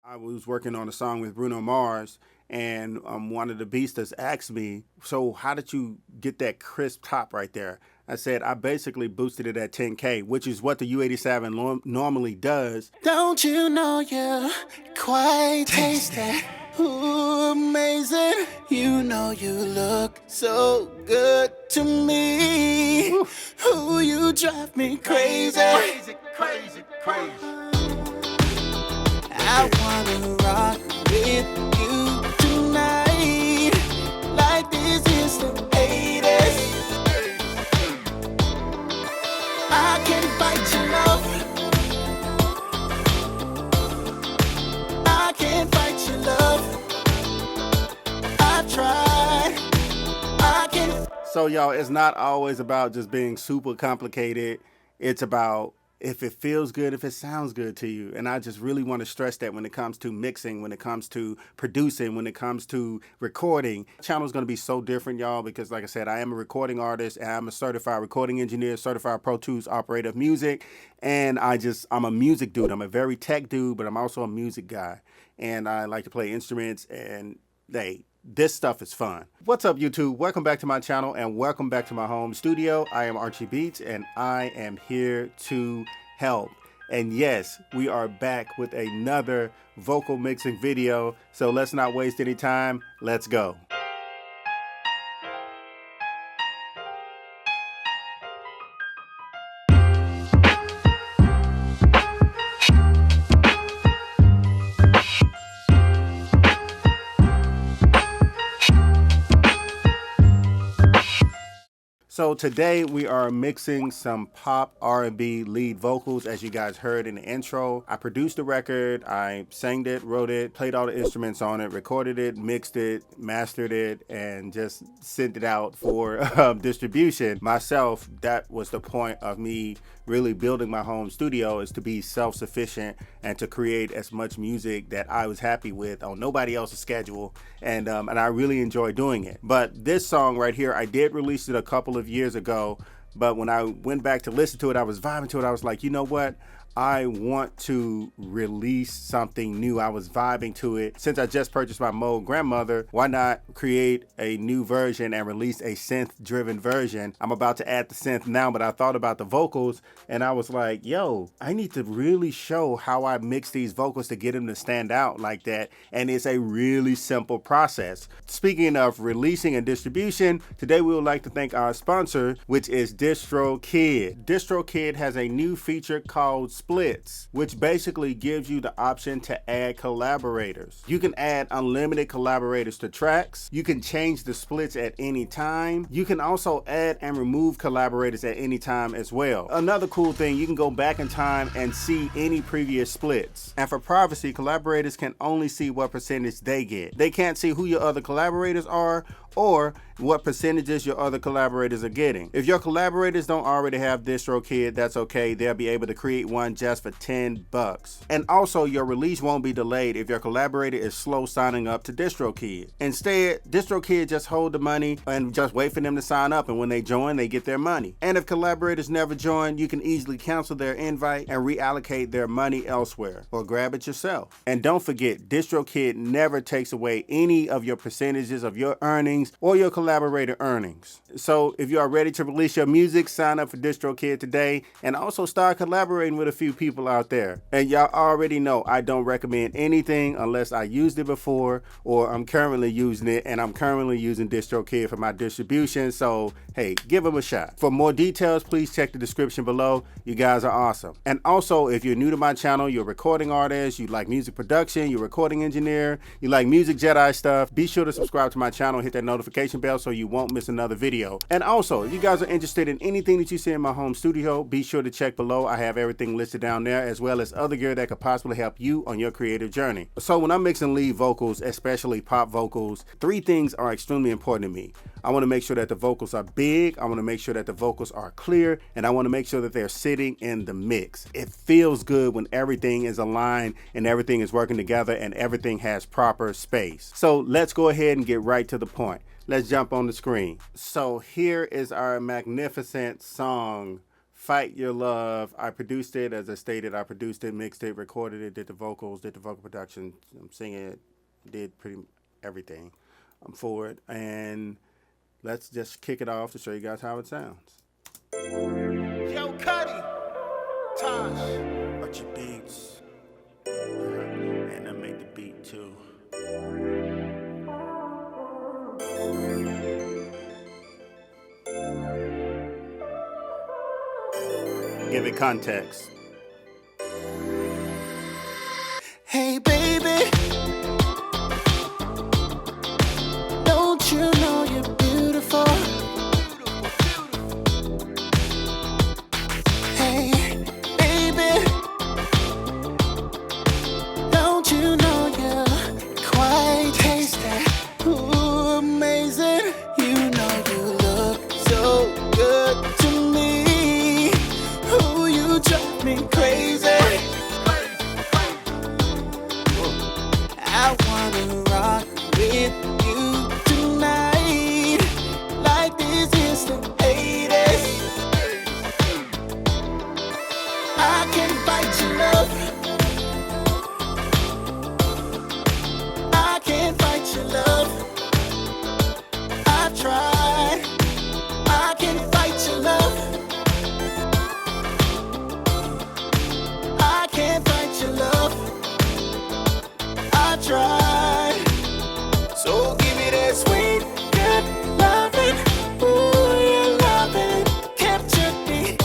I was working on a song with Bruno Mars, and one of the beasters asked me, so how did you get that crisp top right there? I said, I basically boosted it at 10K, which is what the U87 normally does. Don't you know you quite tasty? Ooh, amazing. You know you look so good to me. Ooh, you drive me crazy. Crazy. I wanna rock with you tonight, like this is the 80s. I can't fight your love. I can't fight your love. I've tried. I can't. So y'all, it's not always about just being super complicated. It's about if it feels good, if it sounds good to you. And I just really want to stress that when it comes to mixing, when it comes to producing, when it comes to recording. The channel is going to be so different, y'all, because like I said, I am a recording artist and I'm a certified recording engineer, certified Pro Tools operator of music. And I'm a music dude. I'm a very tech dude, but I'm also a music guy. And I like to play instruments, and this stuff is fun. What's up, YouTube? Welcome back to my channel and welcome back to my home studio. I am Archie Beats and I am here to help. And yes, we are back with another vocal mixing video. So let's not waste any time. Let's go. So today we are mixing some pop R&B lead vocals, as you guys heard in the intro. I produced the record, I sang it, wrote it, played all the instruments on it, recorded it, mixed it, mastered it, and just sent it out for distribution. Myself, that was the point of me really building my home studio, is to be self-sufficient and to create as much music that I was happy with on nobody else's schedule. And I really enjoy doing it. But this song right here, I did release it a couple of years ago, but when I went back to listen to it, I was vibing to it. I was like, you know what? I want to release something new. I was vibing to it. Since I just purchased my Moog grandmother, why not create a new version and release a synth-driven version? I'm about to add the synth now, but I thought about the vocals and I was like, yo, I need to really show how I mix these vocals to get them to stand out like that. And it's a really simple process. Speaking of releasing and distribution, today we would like to thank our sponsor, which is DistroKid. DistroKid has a new feature called Splits, which basically gives you the option to add collaborators. You can add unlimited collaborators to tracks. You can change the splits at any time. You can also add and remove collaborators at any time as well. Another cool thing, you can go back in time and see any previous splits. And for privacy, collaborators can only see what percentage they get. They can't see who your other collaborators are or what percentages your other collaborators are getting. If your collaborators don't already have DistroKid, that's okay. They'll be able to create one just for $10. And also, your release won't be delayed if your collaborator is slow signing up to DistroKid. Instead, DistroKid just hold the money and just wait for them to sign up, and when they join, they get their money. And if collaborators never join, you can easily cancel their invite and reallocate their money elsewhere, or grab it yourself. And don't forget, DistroKid never takes away any of your percentages of your earnings or your collaborator earnings. So if you are ready to release your music, sign up for DistroKid today and also start collaborating with a few people out there. And y'all already know I don't recommend anything unless I used it before or I'm currently using it, and I'm currently using DistroKid for my distribution. So hey, give them a shot. For more details, please check the description below. You guys are awesome. And also, if you're new to my channel, you're a recording artist, you like music production, you're a recording engineer, you like music Jedi stuff, be sure to subscribe to my channel, hit that notification bell so you won't miss another video. And also, if you guys are interested in anything that you see in my home studio, be sure to check below. I have everything listed down there, as well as other gear that could possibly help you on your creative journey. So when I'm mixing lead vocals, especially pop vocals, three things are extremely important to me. I want to make sure that the vocals are big, I want to make sure that the vocals are clear, and I want to make sure that they're sitting in the mix. It feels good when everything is aligned and everything is working together and everything has proper space. So let's go ahead and get right to the point. Let's jump on the screen. So here is our magnificent song, Fight Your Love. I produced it, as I stated. I produced it, mixed it, recorded it, did the vocals, did the vocal production. I'm singing it, did pretty everything. I'm for it. And let's just kick it off to show you guys how it sounds. Yo, Cuddy, Tosh, Archie Beats. And I made the beat too. Give it context. hey baby, don't you know you're beautiful? Hey baby, don't you know you're quite tasty? Ooh, amazing. You know you look so good to me. Ooh, you drive me crazy. I wanna rock with you tonight, like this is the 80s. I can't fight your love. I can't fight your love. I try. I can't fight your love. I can't fight your love. I try. So give me that sweet, good loving. Ooh, you loving. Captured me.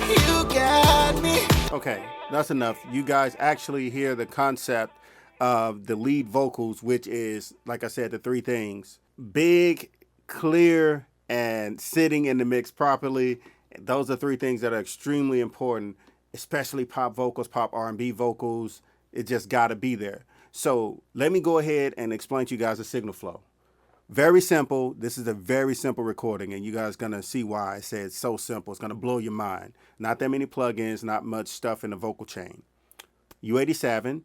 You got me. Okay, that's enough. You guys actually hear the concept of the lead vocals, which is, like I said, the three things: big, clear, and sitting in the mix properly. Those are three things that are extremely important, especially pop vocals, pop R&B vocals. It just got to be there. So let me go ahead and explain to you guys the signal flow. Very simple. This is a very simple recording, and you guys going to see why I say it's so simple. It's going to blow your mind. Not that many plugins, not much stuff in the vocal chain. U87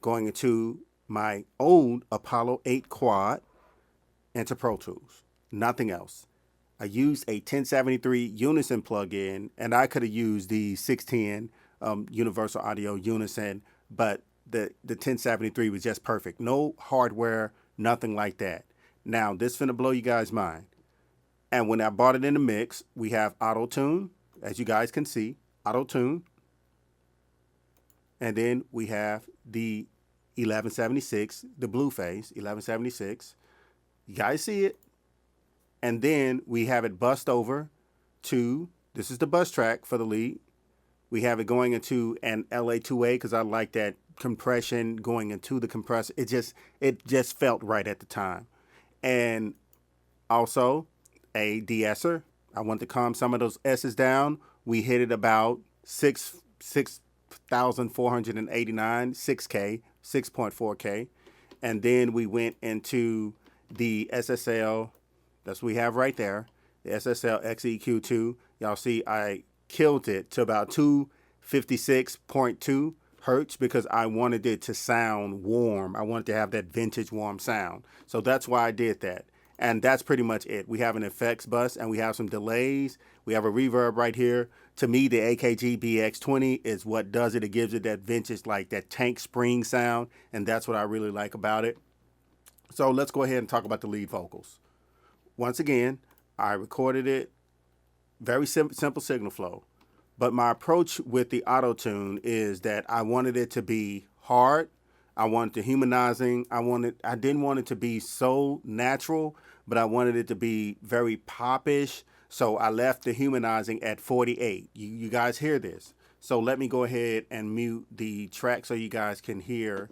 going into my own Apollo 8 quad into Pro Tools. Nothing else. I used a 1073 Unison plugin, and I could have used the 610 Universal Audio Unison, but the 1073 was just perfect. No hardware, nothing like that. Now, this finna blow you guys' mind. And when I bought it in the mix, we have auto tune, as you guys can see, auto tune. And then we have the 1176, the blue phase, 1176. You guys see it? And then we have it bust over to, this is the bus track for the lead. We have it going into an LA2A because I like that compression going into the compressor. It just felt right at the time. And also a de-esser. I want to calm some of those S's down. We hit it about 6,489, 6K, 6.4K. And then we went into the SSL, that's what we have right there, the SSL XEQ2. Y'all see I killed it to about 256.2 hertz because I wanted it to sound warm. I wanted to have that vintage warm sound. So that's why I did that. And that's pretty much it. We have an effects bus and we have some delays. We have a reverb right here. To me, the AKG BX20 is what does it. It gives it that vintage, like that tank spring sound. And that's what I really like about it. So let's go ahead and talk about the lead vocals. Once again, I recorded it. Very simple signal flow. But my approach with the auto-tune is that I wanted it to be hard. I wanted it humanizing. I didn't want it to be so natural, but I wanted it to be very popish. So I left the humanizing at 48. You guys hear this. So let me go ahead and mute the track so you guys can hear.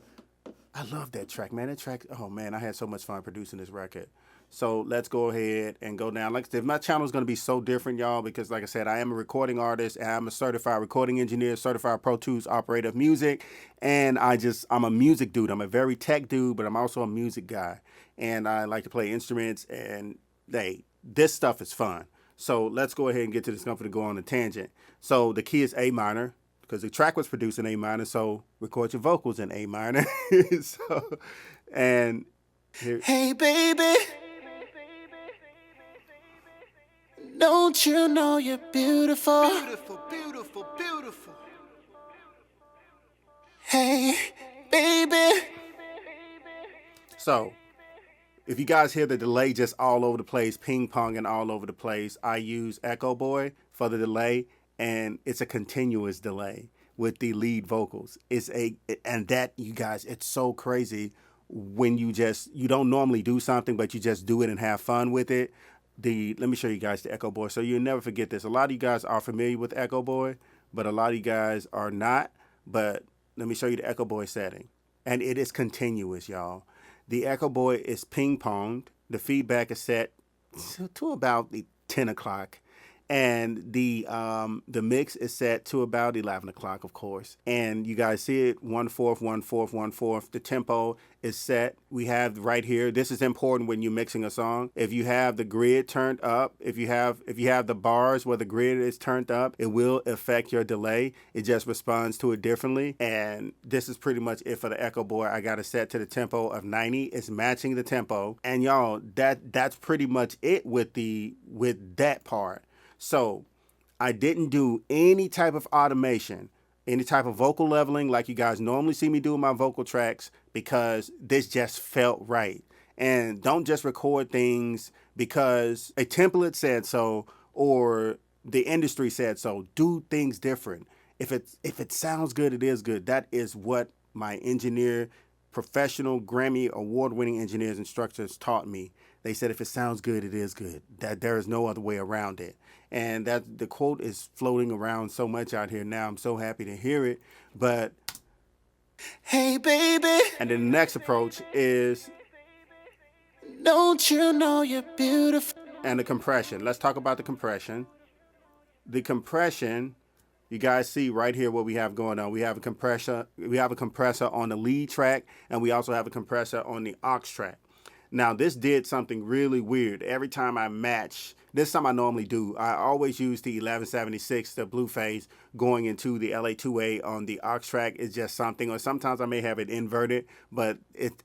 I love that track, man. That track, oh man, I had so much fun producing this record. So let's go ahead and go down. Like I said, my channel is going to be so different, y'all, because like I said, I am a recording artist. And I'm a certified recording engineer, certified Pro Tools operator of music. And I'm a music dude. I'm a very tech dude, but I'm also a music guy. And I like to play instruments. And this stuff is fun. So let's go ahead and get to this. I'm going to go on a tangent. So the key is A minor, because the track was produced in A minor. So record your vocals in A minor. Here. Hey, baby. Don't you know you're beautiful? Beautiful, beautiful, beautiful. Hey, baby. So, if you guys hear the delay just all over the place, ping-ponging all over the place, I use Echo Boy for the delay, and it's a continuous delay with the lead vocals. And that, you guys, it's so crazy when you don't normally do something, but you just do it and have fun with it. Let me show you guys the Echo Boy. So you'll never forget this. A lot of you guys are familiar with Echo Boy, but a lot of you guys are not. But let me show you the Echo Boy setting. And it is continuous, y'all. The Echo Boy is ping-ponged. The feedback is set to about the 10 o'clock. And the mix is set to about 11 o'clock, of course. And you guys see it, 1/4, 1/4, 1/4. The tempo is set. We have right here, this is important when you're mixing a song. If you have the grid turned up, if you have the bars where the grid is turned up, it will affect your delay. It just responds to it differently. And this is pretty much it for the Echo Boy. I got it set to the tempo of 90. It's matching the tempo. And y'all, that's pretty much it with that part. So I didn't do any type of automation, any type of vocal leveling like you guys normally see me do in my vocal tracks, because this just felt right. And don't just record things because a template said so or the industry said so. Do things different. If it sounds good, it is good. That is what my professional Grammy award-winning engineers instructors taught me. They said if it sounds good, it is good. That there is no other way around it. And that the quote is floating around so much out here now. I'm so happy to hear it. But Hey, baby. and then the next approach is Don't you know you're beautiful? and the compression. Let's talk about the compression. The compression, you guys see right here what we have going on. We have a compressor. We have a compressor on the lead track, and we also have a compressor on the aux track. Now, this did something really weird. Every time I match, this is something I normally do. I always use the 1176, the blue phase, going into the LA2A on the aux track. It's just something, or sometimes I may have it inverted, but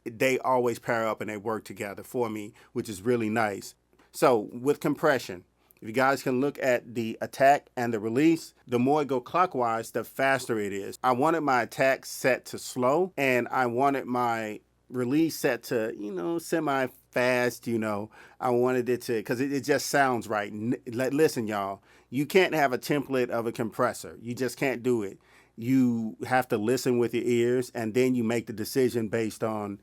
they always pair up and they work together for me, which is really nice. So with compression, if you guys can look at the attack and the release, the more it go clockwise, the faster it is. I wanted my attack set to slow, and I wanted my release set to, semi-fast, I wanted it to, because it just sounds right. Listen, y'all, you can't have a template of a compressor. You just can't do it. You have to listen with your ears, and then you make the decision based on,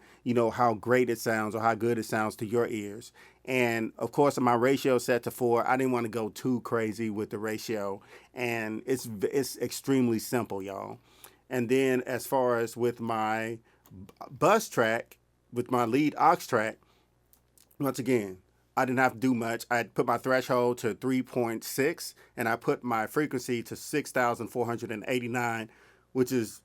how great it sounds or how good it sounds to your ears. And of course, my ratio set to 4. I didn't want to go too crazy with the ratio, and it's extremely simple, y'all. And then as far as with my bus track, with my lead aux track, once again, I didn't have to do much. I put my threshold to 3.6, and I put my frequency to 6,489, which is,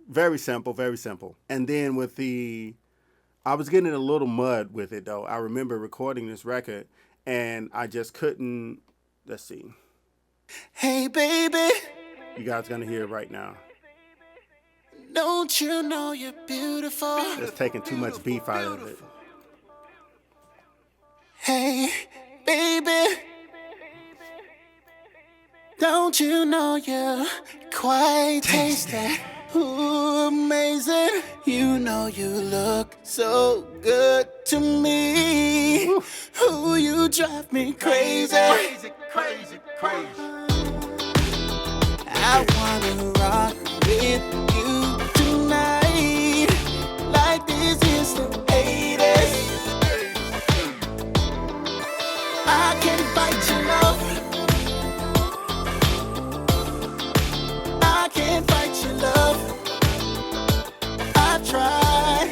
very simple, very simple. And then with I was getting in a little mud with it, though. I remember recording this record, and I just couldn't, let's see. Hey, baby. You guys are going to hear it right now. Don't you know you're beautiful? It's taking too much beef out of it. Hey, baby. Don't you know you're quite tasty? Ooh, amazing. You know you look so good to me. Ooh, you drive me crazy. Crazy. I wanna rock with you tonight, like this is the 80s. I can fight your love. I can't fight your love. I try.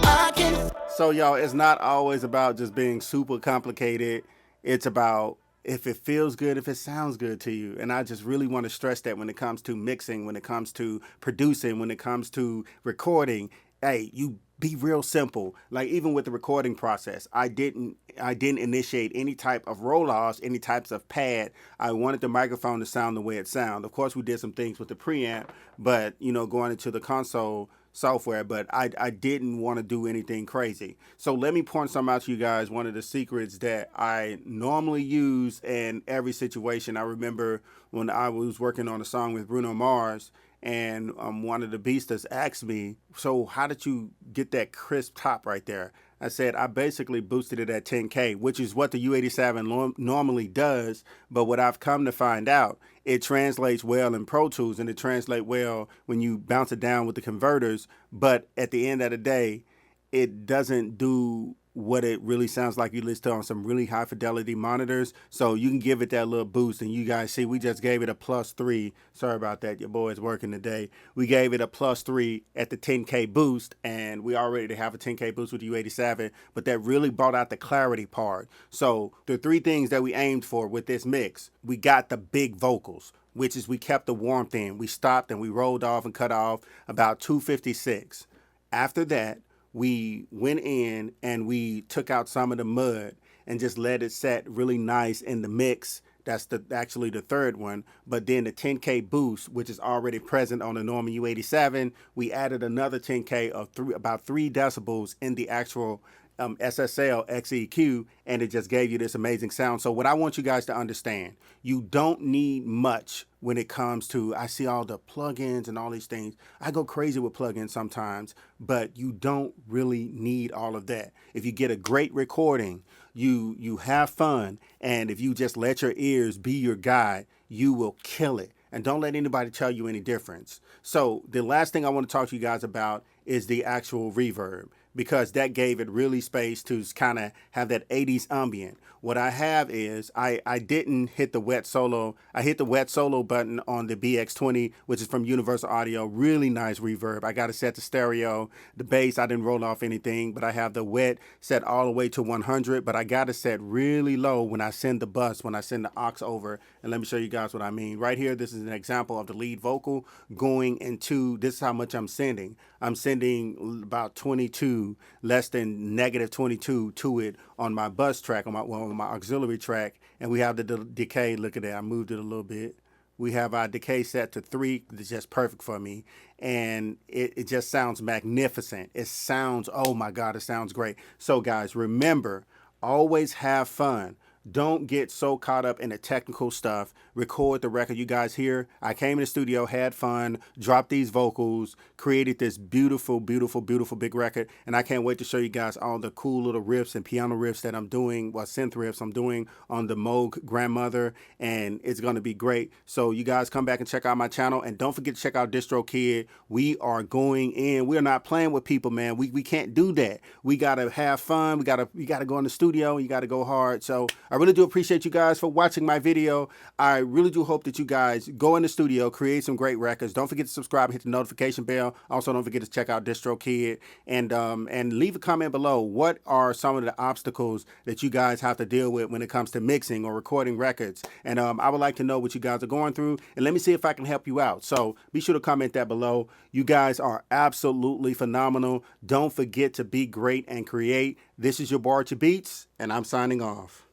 I can. So, y'all, it's not always about just being super complicated. It's about if it feels good, if it sounds good to you. And I just really want to stress that when it comes to mixing, when it comes to producing, when it comes to recording, hey, you be real simple. Like even with the recording process, I didn't initiate any type of roll-offs, any types of pad. I wanted the microphone to sound the way it sounds. Of course, we did some things with the preamp, but going into the console software, but I didn't want to do anything crazy. So let me point some out to you guys. One of the secrets that I normally use in every situation. I remember when I was working on a song with Bruno Mars, and one of the beastas asked me, so how did you get that crisp top right there? I said, I basically boosted it at 10K, which is what the U87 normally does. But what I've come to find out, it translates well in Pro Tools, and it translates well when you bounce it down with the converters. But at the end of the day, it doesn't do what it really sounds like you listen to on some really high fidelity monitors. So you can give it that little boost, and you guys see we just gave it a +3. Sorry about that, your boy is working today. We gave it a +3 at the 10K boost, and we already have a 10K boost with the U87, but that really brought out the clarity part. So the 3 things that we aimed for with this mix, we got the big vocals, which is we kept the warmth in. We stopped and we rolled off and cut off about 256. After that, we went in and we took out some of the mud and just let it set really nice in the mix. That's actually the 3rd one. But then the 10K boost, which is already present on the Neumann U87, we added another 10K of about 3 decibels in the actual SSL XEQ, and it just gave you this amazing sound. So what I want you guys to understand, you don't need much when it comes to, I see all the plugins and all these things. I go crazy with plugins sometimes, but you don't really need all of that. If you get a great recording, you have fun, and if you just let your ears be your guide, you will kill it. And don't let anybody tell you any difference. So the last thing I want to talk to you guys about is the actual reverb, because that gave it really space to kind of have that 80s ambient. What I have is I didn't hit the wet solo. I hit the wet solo button on the BX20, which is from Universal Audio. Really nice reverb. I got it set to stereo. The bass, I didn't roll off anything, but I have the wet set all the way to 100, but I got it set really low when I send the bus, when I send the aux over. And let me show you guys what I mean. Right here, this is an example of the lead vocal going into, this is how much I'm sending. I'm sending about 22, less than -22 to it on my bus track, on my auxiliary track. And we have the decay, look at that, I moved it a little bit. We have our decay set to 3, it's just perfect for me. And it just sounds magnificent. It sounds, oh my God, it sounds great. So guys, remember, always have fun. Don't get so caught up in the technical stuff. Record the record. You guys hear, I came in the studio, had fun, dropped these vocals, created this beautiful, beautiful, beautiful big record. And I can't wait to show you guys all the cool little riffs and piano riffs that I'm doing, well, synth riffs I'm doing on the Moog Grandmother. And it's going to be great. So you guys come back and check out my channel. And don't forget to check out DistroKid. We are going in. We're not playing with people, man. We can't do that. We got to have fun. We got to go in the studio. You got to go hard. So I really do appreciate you guys for watching my video. I really do hope that you guys go in the studio, create some great records. Don't forget to subscribe, hit the notification bell. Also, don't forget to check out DistroKid and leave a comment below. What are some of the obstacles that you guys have to deal with when it comes to mixing or recording records? And I would like to know what you guys are going through, and let me see if I can help you out. So be sure to comment that below. You guys are absolutely phenomenal. Don't forget to be great and create. This is your boy Archie Beats, and I'm signing off.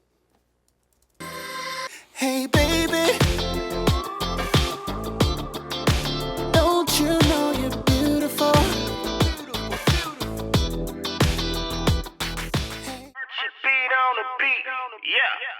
Hey baby, don't you know you're beautiful? Beat on the beat, yeah.